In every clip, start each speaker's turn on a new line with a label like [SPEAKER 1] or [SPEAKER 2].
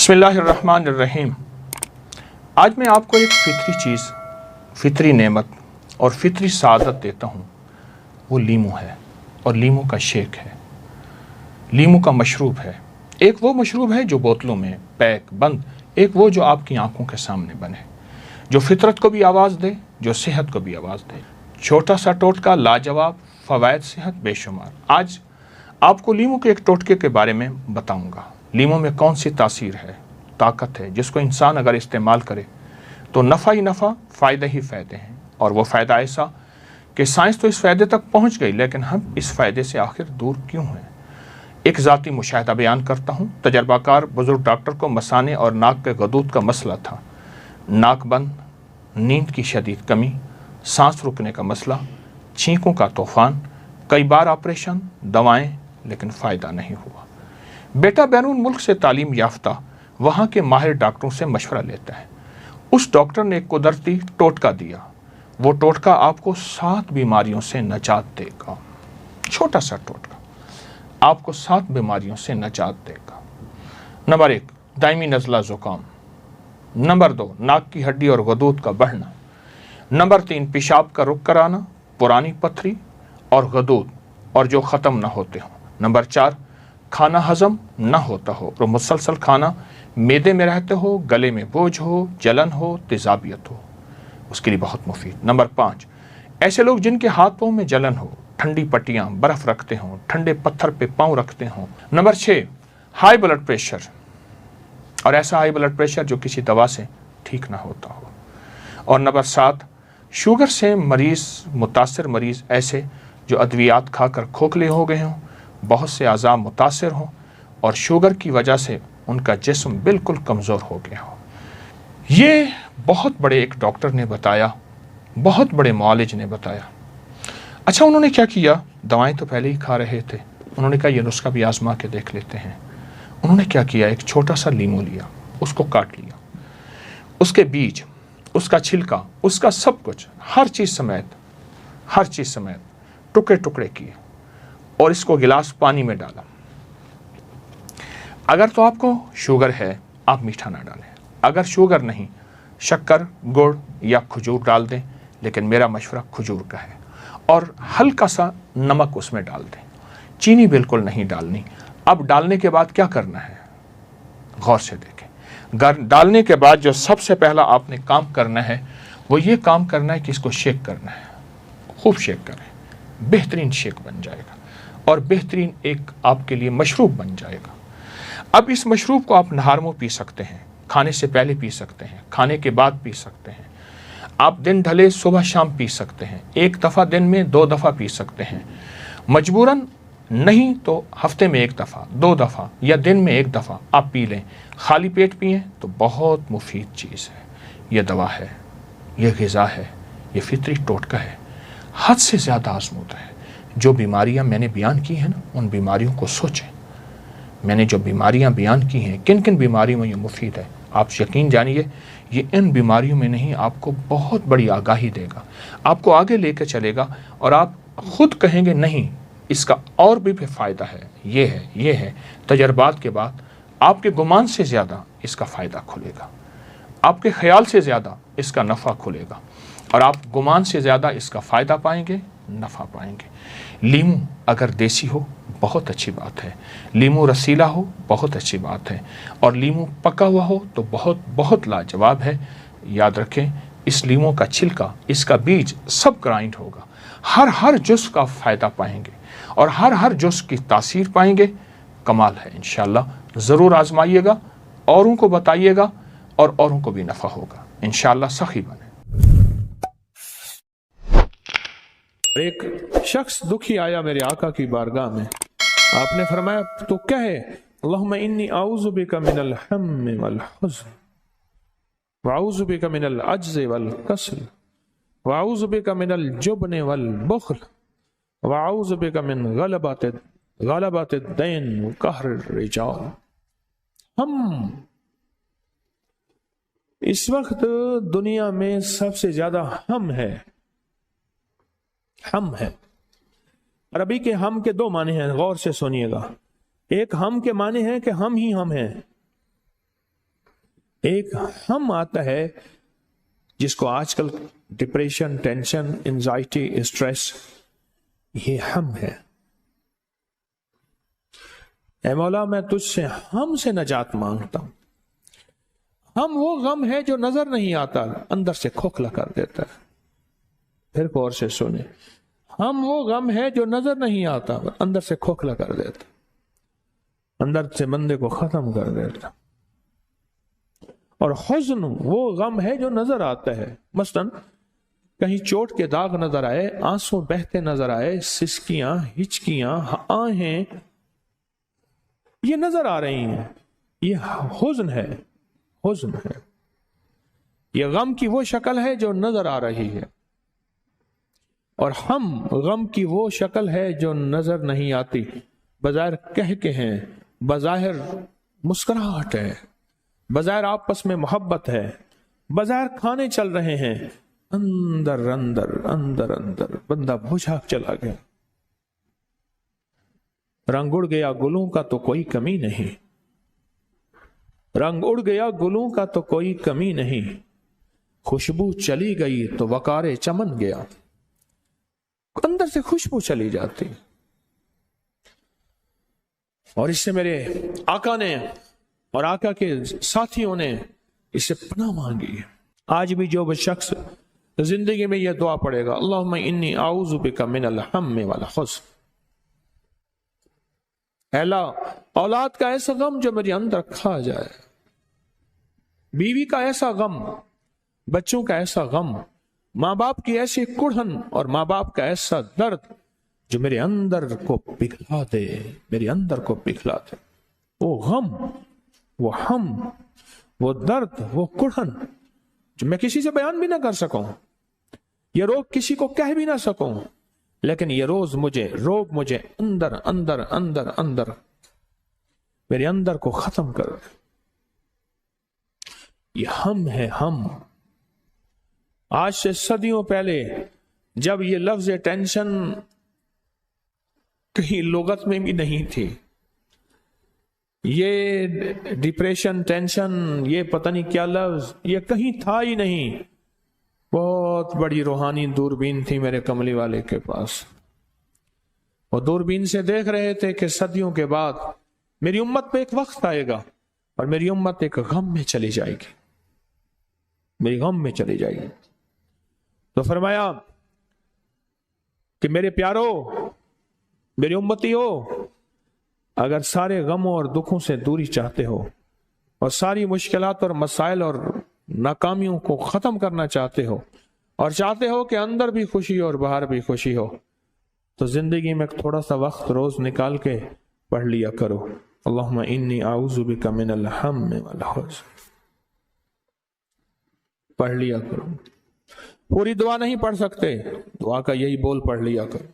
[SPEAKER 1] बिस्मिल्लाहिर्रहमानिर्रहीम। आज मैं आपको एक फितरी चीज़, फितरी नेमत और फितरी सादत देता हूँ। वो लीमू है और लीमू का शेक है, लीमू का मशरूब है। एक वो मशरूब है जो बोतलों में पैक बंद, एक वो जो आपकी आंखों के सामने बने, जो फितरत को भी आवाज़ दे, जो सेहत को भी आवाज़ दे। छोटा सा टोटका, लाजवाब फ़वाइद, सेहत बेशुमार। आज आपको लीमू के एक टोटके के बारे में बताऊंगा। लीमू में कौन सी तासीर है, ताकत है, जिसको इंसान अगर इस्तेमाल करे तो नफ़ा ही नफ़ा, फ़ायदे ही फ़ायदे हैं। और वो फ़ायदा ऐसा कि साइंस तो इस फ़ायदे तक पहुंच गई, लेकिन हम इस फ़ायदे से आखिर दूर क्यों हैं। एक ज़ाती मुशाहिदा बयान करता हूँ। तजर्बाकार बुज़ुर्ग डॉक्टर को मसाने और नाक के गदूद का मसला था। नाक बंद, नींद की शदीद कमी, सांस रुकने का मसला, छींकों का तूफ़ान, कई बार ऑपरेशन, दवाएं, लेकिन फ़ायदा नहीं हुआ। बेटा बैरून मुल्क से तालीम याफ्ता वहाँ के माहिर डॉक्टरों से मशवरा लेता है। उस डॉक्टर ने एक कुदरती टोटका दिया। वो टोटका आपको 7 बीमारियों से निजात देगा। छोटा सा टोटका आपको 7 बीमारियों से निजात देगा। नंबर 1, दायमी नज़ला ज़ुकाम। नंबर 2, नाक की हड्डी और गदूद का बढ़ना। नंबर 3, पेशाब का रुख कराना, पुरानी पथरी और गदूद और जो ख़त्म ना होते हों। नंबर 4, खाना हजम ना होता हो और मुसलसल खाना मैदे में रहते हो, गले में बोझ हो, जलन हो, तेजाबियत हो, उसके लिए बहुत मुफीद। नंबर 5, ऐसे लोग जिनके हाथ पाँव में जलन हो, ठंडी पट्टियाँ, बर्फ़ रखते हों, ठंडे पत्थर पे पाँव रखते हों। नंबर 6, हाई ब्लड प्रेशर, और ऐसा हाई ब्लड प्रेशर जो किसी दवा से ठीक ना होता हो। और नंबर 7, शुगर से मुतासर मरीज़, ऐसे जो अद्वियात खाकर खोखले हो गए हों, बहुत से आज़ा मुतासर हों और शुगर की वजह से उनका जिस्म बिल्कुल कमज़ोर हो गया हो। ये बहुत बड़े एक डॉक्टर ने बताया, बहुत बड़े मुआलिज ने बताया। अच्छा, उन्होंने क्या किया? दवाएं तो पहले ही खा रहे थे। उन्होंने कहा ये नुस्खा भी आजमा के देख लेते हैं। उन्होंने क्या किया? एक छोटा सा लीमू लिया, उसको काट लिया, उसके बीज, उसका छिलका, उसका सब कुछ, हर चीज़ समेत टुकड़े टुकड़े किए और इसको गिलास पानी में डाला। अगर तो आपको शुगर है, आप मीठा ना डालें। अगर शुगर नहीं, शक्कर, गुड़ या खजूर डाल दें, लेकिन मेरा मशवरा खजूर का है। और हल्का सा नमक उसमें डाल दें, चीनी बिल्कुल नहीं डालनी। अब डालने के बाद क्या करना है, गौर से देखें। डालने के बाद जो सबसे पहला आपने काम करना है वो ये काम करना है कि इसको शेक करना है। खूब शेक करें, बेहतरीन शेक बन जाएगा और बेहतरीन एक आपके लिए मशरूब बन जाएगा। अब इस मशरूब को आप नहार में पी सकते हैं, खाने से पहले पी सकते हैं, खाने के बाद पी सकते हैं। आप दिन ढले सुबह शाम पी सकते हैं, एक दफ़ा दिन में 2 दफ़ा पी सकते हैं। मजबूरन नहीं तो हफ्ते में 1 दफ़ा, 2 दफ़ा या दिन में 1 दफ़ा आप पी लें। खाली पेट पिएँ तो बहुत मुफीद चीज़ है। ये दवा है, ये ग़िज़ा है, ये फितरी टोटका है, हद से ज़्यादा आज़मूदा है। जो बीमारियां मैंने बयान की हैं ना, उन बीमारियों को सोचें। मैंने जो बीमारियां बयान की हैं, किन किन बीमारियों में ये मुफीद है, आप यकीन जानिए ये इन बीमारियों में नहीं, आपको बहुत बड़ी आगाही देगा, आपको आगे लेकर चलेगा और आप ख़ुद कहेंगे नहीं इसका और भी फ़ायदा है, ये है। तजर्बात के बाद आपके गुमान से ज़्यादा इसका फ़ायदा खुलेगा, आपके ख्याल से ज़्यादा इसका नफ़ा खुलेगा और आप गुमान से ज़्यादा इसका फ़ायदा पाएंगे, नफ़ा पाएंगे। लीमू अगर देसी हो बहुत अच्छी बात है, लीमू रसीला हो बहुत अच्छी बात है, और लीमू पका हुआ हो तो बहुत बहुत लाजवाब है। याद रखें, इस लीमू का छिलका, इसका बीज सब ग्राइंड होगा। हर जुज़ का फ़ायदा पाएंगे और हर जुज़ की तासीर पाएंगे। कमाल है। इंशाअल्लाह ज़रूर आजमाइएगा, औरों को बताइएगा और औरों को भी नफ़ा होगा। इंशाअल्लाह सखी बने। एक शख्स दुखी आया मेरे आका की बारगाह में। आपने फरमाया तो क्या है? अल्लाहुम्मा इन्नी आऊज़ु बिका मिनल हम्म वल हुज़्न व आऊज़ु बिका मिनल अज्ज़ वल कसल व आऊज़ु बिका मिनल जुब्न वल बुख़्ल व आऊज़ु बिका मिन गलबत दैन व कहर रिजाल। हम इस वक्त दुनिया में सबसे ज्यादा हम है। अरबी के हम के 2 माने हैं, गौर से सुनिएगा। एक हम के माने हैं कि हम ही हम हैं, ایک ہم آتا ہے جس کو آج کل ڈپریشن، ٹینشن، انزائٹی، اسٹریس، یہ ہم ہے۔ اے مولا میں تجھ سے ہم سے نجات مانگتا ہوں۔ ہم وہ غم ہے جو نظر نہیں آتا، اندر سے کھوکھلا کر دیتا ہے۔ پھر غور سے سنیں، ہم وہ غم ہے جو نظر نہیں آتا، اندر سے کھوکھلا کر دیتا، اندر سے بندے کو ختم کر دیتا۔ اور حزن وہ غم ہے جو نظر آتا ہے، مثلا کہیں چوٹ کے داغ نظر آئے، آنسو بہتے نظر آئے، سسکیاں، ہچکیاں، آہیں یہ نظر آ رہی ہیں، یہ حزن ہے، حزن ہے۔ یہ غم کی وہ شکل ہے جو نظر آ رہی ہے، اور ہم غم کی وہ شکل ہے جو نظر نہیں آتی۔ بظاہر کہہ کے ہیں، بظاہر مسکراہٹ ہے، بظاہر آپس میں محبت ہے، بظاہر کھانے چل رہے ہیں، اندر اندر اندر اندر بندہ بھوجھاک چلا گیا۔ رنگ اڑ گیا گلوں کا تو کوئی کمی نہیں، رنگ اڑ گیا گلوں کا تو کوئی کمی نہیں، خوشبو چلی گئی تو وقار چمن گیا۔ اندر سے خوشبو چلی جاتی، اور اس سے میرے آقا نے اور آقا کے ساتھیوں نے اس سے پناہ مانگی۔ آج بھی جو شخص زندگی میں یہ دعا پڑھے گا، اللہم انی اعوذ بک من الہم والحزن، اے اللہ اولاد کا ایسا غم جو میرے اندر کھا جائے، بیوی کا ایسا غم، بچوں کا ایسا غم، ماں باپ کی ایسی کڑھن اور ماں باپ کا ایسا درد جو میرے اندر کو پگھلا دے، میرے اندر کو پگھلا دے۔ وہ غم، وہ ہم، وہ درد، وہ کڑھن جو میں کسی سے بیان بھی نہ کر سکوں، یہ روگ کسی کو کہہ بھی نہ سکوں، لیکن یہ روگ مجھے اندر اندر اندر اندر میرے اندر کو ختم کر دے۔ یہ ہم ہے، ہم۔ آج سے صدیوں پہلے جب یہ لفظ ٹینشن کہیں لغت میں بھی نہیں تھی، یہ ڈپریشن، ٹینشن، یہ پتہ نہیں کیا لفظ، یہ کہیں تھا ہی نہیں۔ بہت بڑی روحانی دوربین تھی میرے کملی والے کے پاس، وہ دوربین سے دیکھ رہے تھے کہ صدیوں کے بعد میری امت پہ ایک وقت آئے گا اور میری امت ایک غم میں چلی جائے گی، میری غم میں چلی جائے گی۔ تو فرمایا کہ میرے پیارو، میری امتی ہو، اگر سارے غموں اور دکھوں سے دوری چاہتے ہو اور ساری مشکلات اور مسائل اور ناکامیوں کو ختم کرنا چاہتے ہو اور چاہتے ہو کہ اندر بھی خوشی اور باہر بھی خوشی ہو، تو زندگی میں تھوڑا سا وقت روز نکال کے پڑھ لیا کرو، اللہم انی اعوذ بک من الہم والحزن، پڑھ لیا کرو۔ پوری دعا نہیں پڑھ سکتے، دعا کا یہی بول پڑھ لیا کرو۔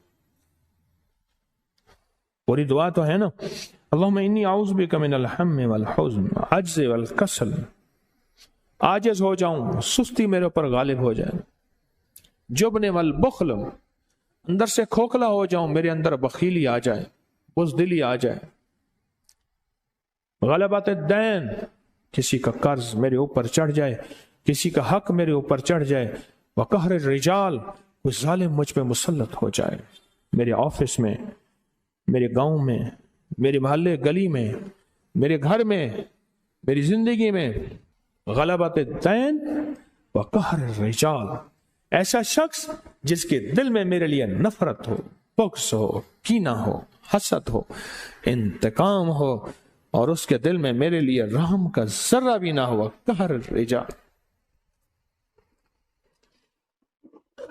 [SPEAKER 1] پوری دعا تو ہے نا، اللہم انی اعوذ بک من الہم والحزن عجز والکسل، عاجز ہو جاؤں، سستی میرے اوپر غالب ہو جائے، جبن والبخل، اندر سے کھوکھلا ہو جاؤں، میرے اندر بخیلی آ جائے، بزدلی آ جائے، غلبت الدین، کسی کا قرض میرے اوپر چڑھ جائے، کسی کا حق میرے اوپر چڑھ جائے، وقہر الرجال، کوئی ظالم مجھ پہ مسلط ہو جائے، میرے آفس میں، میرے گاؤں میں، میرے محلے گلی میں، میرے گھر میں، میری زندگی میں، غلبت الدین وقہر الرجال، ایسا شخص جس کے دل میں میرے لیے نفرت ہو، بغض ہو، کینہ ہو، حسد ہو، انتقام ہو، اور اس کے دل میں میرے لیے رحم کا ذرہ بھی نہ ہوا، قہر الرجال۔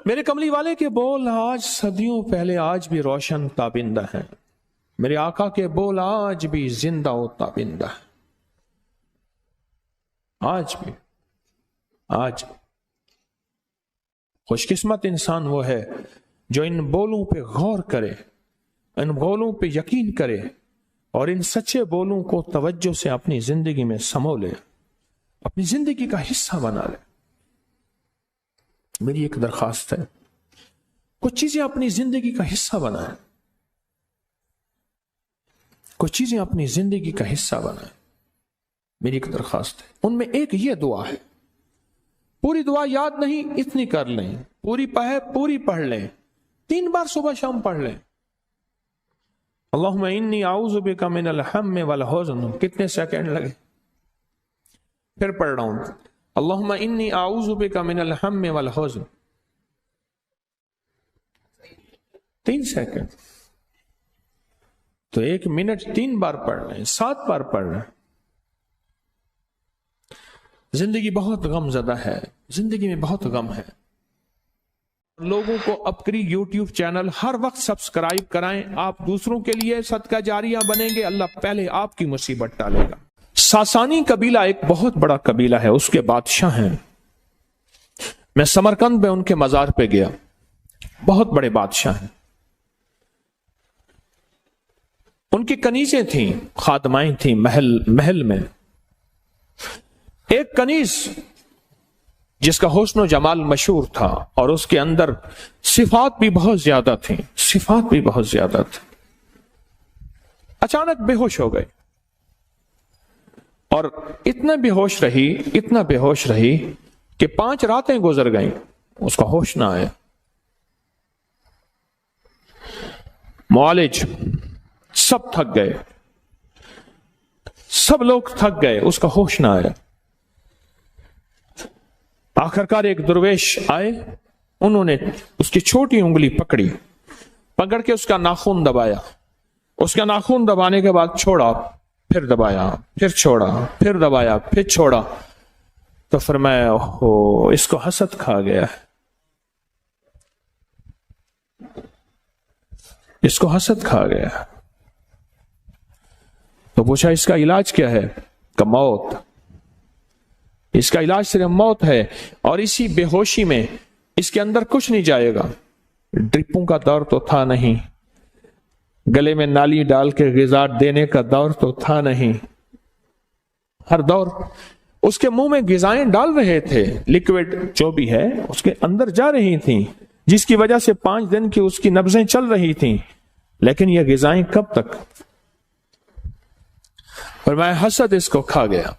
[SPEAKER 1] میرے کملی والے کے بول آج صدیوں پہلے آج بھی روشن تابندہ ہیں، میرے آقا کے بول آج بھی زندہ و تابندہ ہیں، آج بھی، آج خوش قسمت انسان وہ ہے جو ان بولوں پہ غور کرے، ان بولوں پہ یقین کرے اور ان سچے بولوں کو توجہ سے اپنی زندگی میں سمو لے، اپنی زندگی کا حصہ بنا لے۔ میری ایک درخواست ہے، کچھ چیزیں اپنی زندگی کا حصہ بنائیں، کچھ چیزیں اپنی زندگی کا حصہ بنائیں۔ میری ایک درخواست ہے، ان میں ایک یہ دعا ہے، پوری دعا یاد نہیں، اتنی کر لیں، پوری پڑھ لیں، 3 بار صبح شام پڑھ لیں۔ اللہم انی اعوذ بک من الہم والحزن، کتنے سیکنڈ لگے؟ پھر پڑھ رہا ہوں، اللہم انی اعوذ بک من الہم والحزن، 3 سیکنڈ، تو 1 منٹ 3 بار پڑھ رہے ہیں، 7 بار پڑھ رہے ہیں۔ زندگی بہت غم زدہ ہے، زندگی میں بہت غم ہے۔ لوگوں کو اپنی یوٹیوب چینل ہر وقت سبسکرائب کرائیں، آپ دوسروں کے لیے صدقہ جاریہ بنیں گے، اللہ پہلے آپ کی مصیبت ٹالے گا۔ ساسانی قبیلہ ایک بہت بڑا قبیلہ ہے، اس کے بادشاہ ہیں۔ میں سمرقند میں ان کے مزار پہ گیا، بہت بڑے بادشاہ ہیں۔ ان کی کنیزیں تھیں، خادمائیں تھیں محل میں۔ ایک کنیز جس کا حسن و جمال مشہور تھا اور اس کے اندر صفات بھی بہت زیادہ تھیں، اچانک بے ہوش ہو گئے، اور اتنا بے ہوش رہی کہ 5 راتیں گزر گئیں، اس کا ہوش نہ آیا۔ معالج سب تھک گئے، سب لوگ تھک گئے، اس کا ہوش نہ آیا۔ آخرکار ایک درویش آئے، انہوں نے اس کی چھوٹی انگلی پکڑ کے اس کا ناخن دبایا، اس کا ناخن دبانے کے بعد چھوڑا، پھر دبایا، پھر چھوڑا، پھر دبایا، پھر چھوڑا، تو فرمایا اوہ اس کو حسد کھا گیا ہے، اس کو حسد کھا گیا۔ تو پوچھا اس کا علاج کیا ہے؟ کہ موت، اس کا علاج صرف موت ہے، اور اسی بے ہوشی میں اس کے اندر کچھ نہیں جائے گا۔ ڈرپوں کا دور تو تھا نہیں، گلے میں نالی ڈال کے غذا دینے کا دور تو تھا نہیں، ہر دور اس کے منہ میں غذائیں ڈال رہے تھے، لیکوڈ جو بھی ہے اس کے اندر جا رہی تھیں، جس کی وجہ سے 5 دن کی اس کی نبضیں چل رہی تھیں، لیکن یہ غذائیں کب تک؟ فرمایا حسد اس کو کھا گیا۔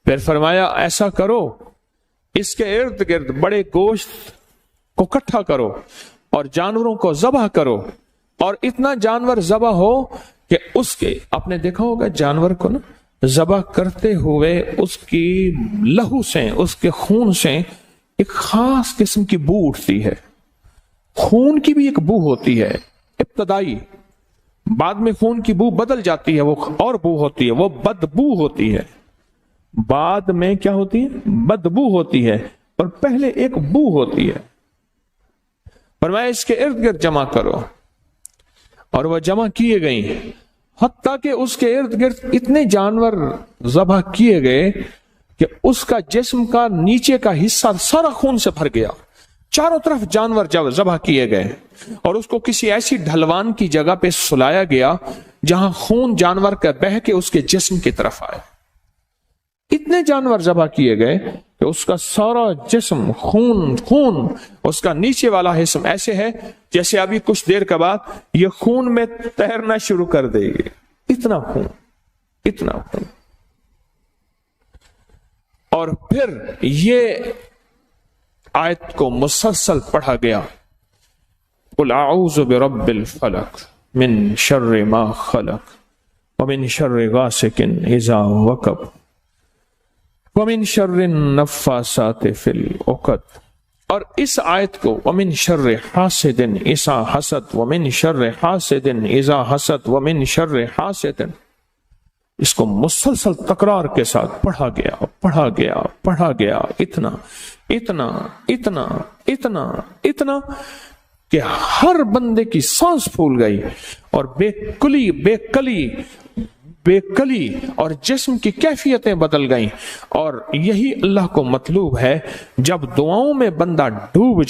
[SPEAKER 1] پھر فرمایا ایسا کرو، اس کے ارد گرد بڑے گوشت کو اکٹھا کرو اور جانوروں کو ذبح کرو، اور اتنا جانور ذبح ہو کہ اس کے، آپ نے دیکھا ہوگا جانور کو نا ذبح کرتے ہوئے اس کی لہو سے، اس کے خون سے ایک خاص قسم کی بو اٹھتی ہے۔ خون کی بھی ایک بو ہوتی ہے ابتدائی، بعد میں خون کی بو بدل جاتی ہے، وہ اور بو ہوتی ہے، وہ بدبو ہوتی ہے۔ بعد میں کیا ہوتی ہے؟ بدبو ہوتی ہے، اور پہلے ایک بو ہوتی ہے۔ فرمایا اس کے ارد گرد جمع کرو، اور وہ جمع کیے گئیں، حتیٰ کہ اس کے ارد گرد اتنے جانور ذبح کیے گئے کہ اس کا جسم کا نیچے کا حصہ سارا خون سے بھر گیا۔ چاروں طرف جانور ذبح کیے گئے، اور اس کو کسی ایسی ڈھلوان کی جگہ پہ سلایا گیا جہاں خون جانور کا بہہ کے اس کے جسم کی طرف آئے۔ اتنے جانور ذبح کیے گئے کہ اس کا سارا جسم خون، اس کا نیچے والا حصہ ایسے ہے جیسے ابھی کچھ دیر کے بعد یہ خون میں تیرنا شروع کر دے گی، اتنا خون۔ اور پھر یہ آیت کو مسلسل پڑھا گیا، قل اعوذ برب الفلق من شر ما خلق ومن شر غاسق اذا وقب ومن شر النفاثات فی العقد، اور اس آیت کو ومن شر حاسد اذا حسد ومن شر حاسد اذا حسد ومن شر حاسد، اس کو مسلسل تکرار کے ساتھ پڑھا گیا اتنا کہ ہر بندے کی سانس پھول گئی، اور بے کلی اور جسم کی کیفیتیں بدل گئیں۔ اور یہی اللہ کو مطلوب ہے، جب دعاؤں میں بندہ ڈوب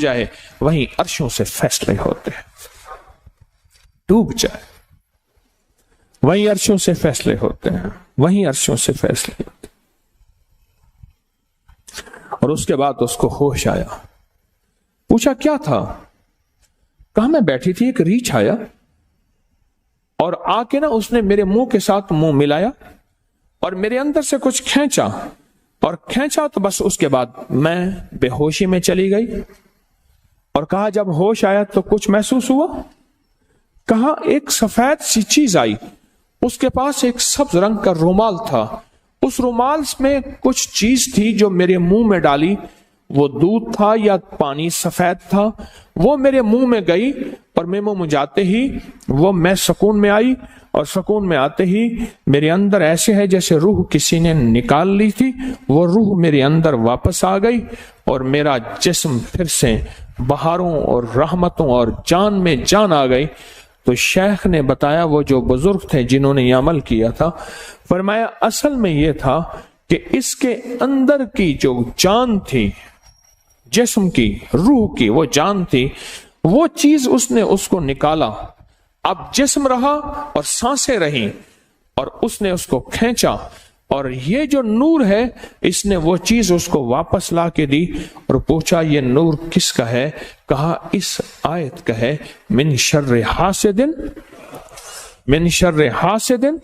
[SPEAKER 1] جائے وہیں عرشوں سے فیصلے ہوتے ہیں، وہیں عرشوں سے فیصلے ہوتے ہیں۔ اور اس کے بعد اس کو ہوش آیا، پوچھا کیا تھا؟ کہا میں بیٹھی تھی، ایک ریچھ آیا، اور आके ना उसने मेरे मुंह के साथ मुंह मिलाया और मेरे अंदर से कुछ खींचा, और खींचा तो बस उसके बाद मैं बेहोशी में चली गई। और कहा जब होश आया तो कुछ महसूस हुआ। कहा एक सफेद सी चीज आई, उसके पास एक सब्ज रंग का रुमाल था, उस रुमाल में कुछ चीज थी जो मेरे मुंह में डाली, वो दूध था या पानी सफेद था, वो मेरे मुंह में गई और मेरे मुंह में जाते ही वो मैं सुकून में आई, और सुकून में आते ही मेरे अंदर ऐसे है जैसे रूह किसी ने निकाल ली थी, वो रूह मेरे अंदर वापस आ गई और मेरा जिस्म फिर से बहारों और रहमतों और जान में जान आ गई। तो शेख ने बताया, वो जो बुजुर्ग थे जिन्होंने ये अमल किया था, फरमाया असल में ये था कि इसके अंदर की जो जान थी, जिस्म की, रूह की वो जान थी, वो चीज उसने उसको निकाला। अब जिस्म रहा और सांसें रही और उसने उसको खींचा, और ये जो नूर है इसने वो चीज उसको वापस ला के दी। और पूछा ये नूर किसका है? कहा इस आयत का है, मिन शर्रे हासिदिन, मिन शर्रे हासिदिन।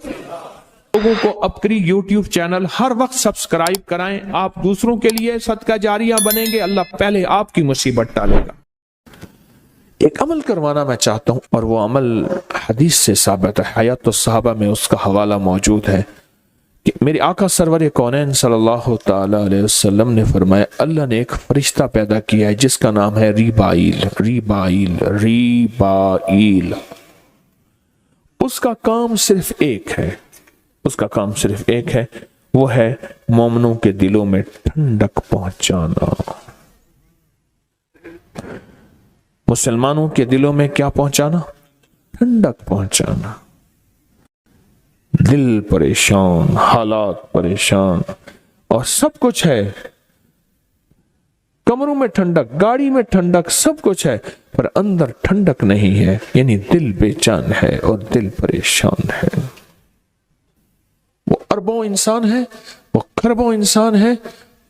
[SPEAKER 1] लोगों को अपनी यूट्यूब चैनल हर वक्त सब्सक्राइब कराएं, आप दूसरों के लिए सदका जारिया बनेंगे, अल्लाह पहले आपकी मुसीबत टालेगा। एक अमल करवाना मैं चाहता हूं, और वो अमल हदीस से साबित है, हयात सहाबा में उसका हवाला मौजूद है कि मेरे आका सरवर कौनैन सल्लल्लाहु ताला अलैहि वसल्लम ने फरमाया, अल्लाह ने एक फरिश्ता पैदा किया है जिसका नाम है रीबाइल। रीबाइल, रीबाइल। उसका काम सिर्फ एक है, उसका काम सिर्फ एक है, वो है मोमिनों के दिलों में ठंडक पहुंचाना। मुसलमानों के दिलों में क्या पहुंचाना? ठंडक पहुंचाना। दिल परेशान, हालात परेशान, और सब कुछ है, कमरों में ठंडक, गाड़ी में ठंडक, सब कुछ है, पर अंदर ठंडक नहीं है, यानी दिल बेचैन है और दिल परेशान है। वो अरबों इंसान है, वो खरबों इंसान है,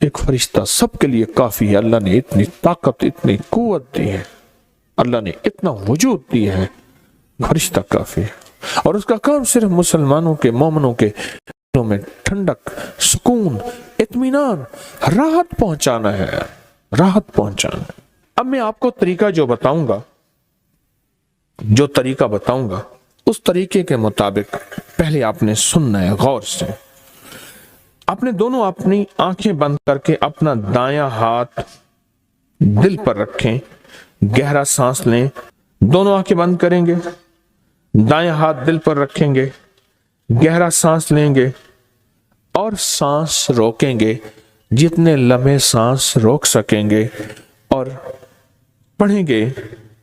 [SPEAKER 1] एक फरिश्ता सबके लिए काफी है। अल्लाह ने इतनी ताकत, इतनी कुव्वत दी है, अल्लाह ने इतना वजूद दिया है, फरिश्ता काफी है। और उसका काम सिर्फ मुसलमानों के, मोमिनों के दिलों में ठंडक, सुकून, इत्मीनान, राहत पहुंचाना है, राहत पहुंचाना। अब मैं आपको तरीका जो बताऊंगा, जो तरीका बताऊंगा, उस तरीके के मुताबिक पहले आपने सुनना है गौर से। आपने दोनों अपनी आंखें बंद करके अपना दायां हाथ दिल पर रखें, गहरा सांस लें। दोनों आंखें बंद करेंगे, दायां हाथ दिल पर रखेंगे, गहरा सांस लेंगे और सांस रोकेंगे जितने लम्हे सांस रोक सकेंगे, और पढ़ेंगे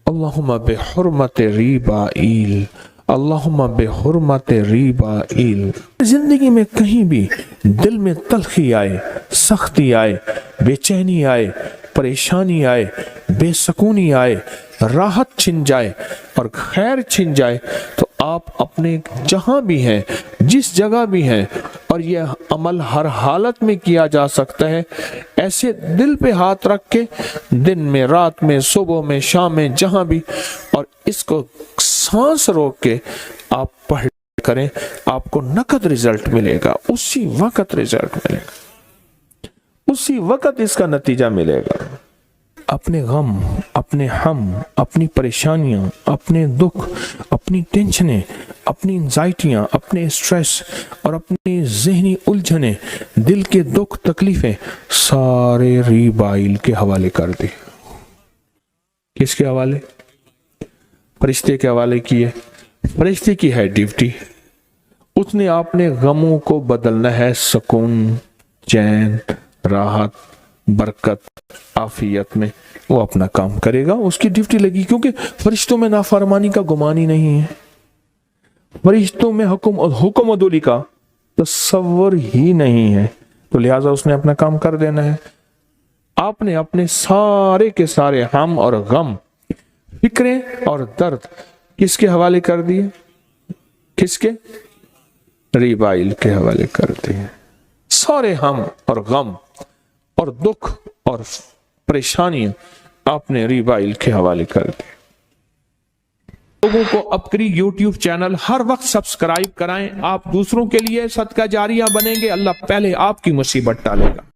[SPEAKER 1] अल्लाहुम्मा बिहुर्मति रीबाइल, अल्लाहुम्मा बिहुर्मति रीबाइल। जिंदगी में कहीं भी दिल में तलखी आए, सख्ती आए, बेचैनी आए, परेशानी आए, बेसकूनी आए, राहत छिन जाए और खैर छिन जाए, तो आप अपने जहां भी हैं, जिस जगह भी हैं, और यह अमल हर हालत में किया जा सकता है, ऐसे दिल पे हाथ रख के दिन में, रात में, सुबह में, शाम में, जहां भी, और इसको सांस रोक के आप पढ़ करें, आपको नकद रिजल्ट मिलेगा, उसी वक्त रिजल्ट मिलेगा, उसी वक्त इसका नतीजा मिलेगा। अपने गम, अपने हम, अपनी परेशानियां, अपने दुख, अपनी टेंशनें, अपनी एंजाइटियां, अपने स्ट्रेस और अपनी ज़हनी उलझने, दिल के दुख तकलीफें सारे रीबाइल के हवाले कर दी। किसके हवाले? फरिश्ते के हवाले किए। फरिश्ते की है ड्यूटी, उसने आपने गमों को बदलना है सुकून, चैन, राहत, बरकत, आफियत में। वो अपना काम करेगा, उसकी ड्यूटी लगी, क्योंकि फरिश्तों में नाफरमानी का गुमान ही नहीं है, फरिश्तों में हुक्म अदूली का तस्वर ही नहीं है, तो लिहाजा उसने अपना काम कर देना है। आपने अपने सारे के सारे हम और गम, फिक्रें और दर्द किसके हवाले कर दिए? किसके? रीबाइल के हवाले कर दिए। सारे हम और गम और दुख और परेशानियां आपने रीबाइल के हवाले कर दी।
[SPEAKER 2] لوگوں کو اپنی یوٹیوب چینل ہر وقت سبسکرائب کرائیں. آپ دوسروں کے لیے صدقہ جاریہ بنیں گے، اللہ پہلے آپ کی مصیبت ٹالے گا.